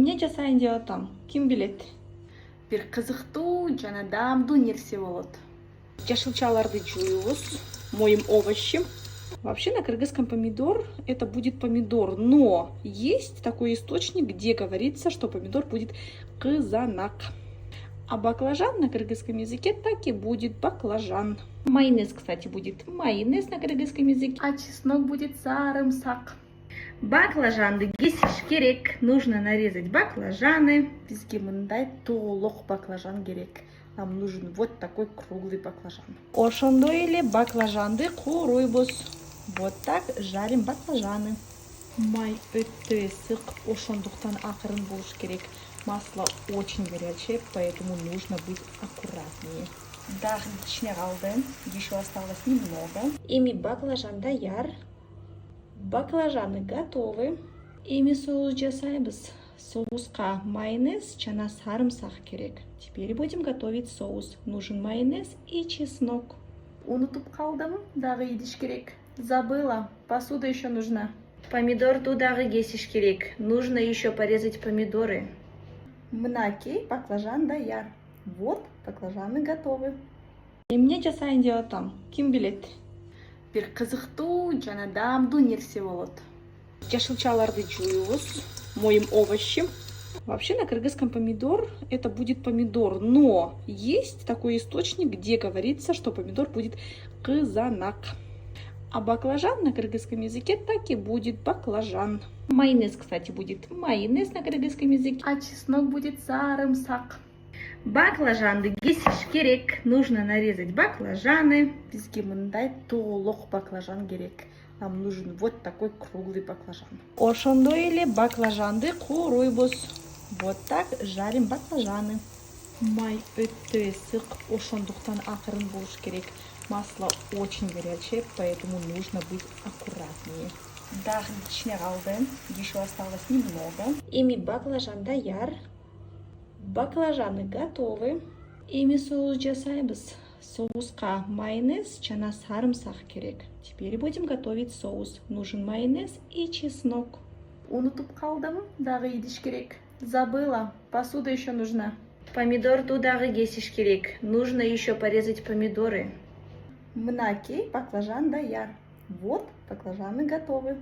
Эмне жасайын деп атам, ким билет? Бир кызыктуу жана даамдуу нерсе болот. Жашылчаларды жуйбуз, моем овощи. Вообще на кыргызском помидор это будет помидор, но есть такой источник, где говорится, что помидор будет кызанак. А баклажан на кыргызском языке так и будет баклажан. Майонез, кстати, будет майонез на кыргызском языке. А чеснок будет сарымсак. Баклажанды кесиш керек. Нужно нарезать баклажаны. Бизге мындай толок баклажан керек. Нам нужен вот такой круглый баклажан. Ошондой эле баклажанды кууруйбуз. Вот так жарим баклажаны. Май өтө ысык, ошондуктан акырын болуш керек. Масло очень горячее, поэтому нужно быть аккуратнее. Дагы кичине калды, еще осталось немного. Эми баклажан даяр. Баклажаны готовы. Эми соус жасайбыз. Соуска майонез жана сарымсак керек. Теперь будем готовить соус. Нужен майонез и чеснок. Унутуп калдым, дагы идиш керек. Забыла, посуда еще нужна. Помидорду дагы кесиш керек. Нужно еще порезать помидоры. Мынакей баклажан даяр. Вот, баклажаны готовы. Эмне жасайын деп атам, ким билет? Бир кызыктуу жана даамдуу нерсе болот. Жашылчаларды жуйбуз, моем овощи. Вообще на кыргызском помидор это будет помидор, но есть такой источник, где говорится, что помидор будет кызанак. А баклажан на кыргызском языке так и будет баклажан. Майонез, кстати, будет майонез на кыргызском языке. А чеснок будет сарымсак. Баклажанды кесиш керек. Нужно нарезать баклажаны. Бизге мындай толок баклажан керек. Нам нужен вот такой круглый баклажан. Ошондой эле баклажанды кууруйбуз. Вот так жарим баклажаны. Май өтө ысык, ошондуктан акырын болуш керек. Масло очень горячее, поэтому нужно быть аккуратнее. Дагы кичине калды, еще осталось немного. Эми баклажан даяр. Баклажаны готовы. Эми соус жасайбыз. Соуска майонез жана сарымсак керек. Теперь будем готовить соус. Нужен майонез и чеснок. Унутуп калдым, дагы идиш керек. Забыла, посуда еще нужна. Помидорду дагы кесиш керек. Нужно еще порезать помидоры. Мынакей баклажан даяр. Вот, баклажаны готовы.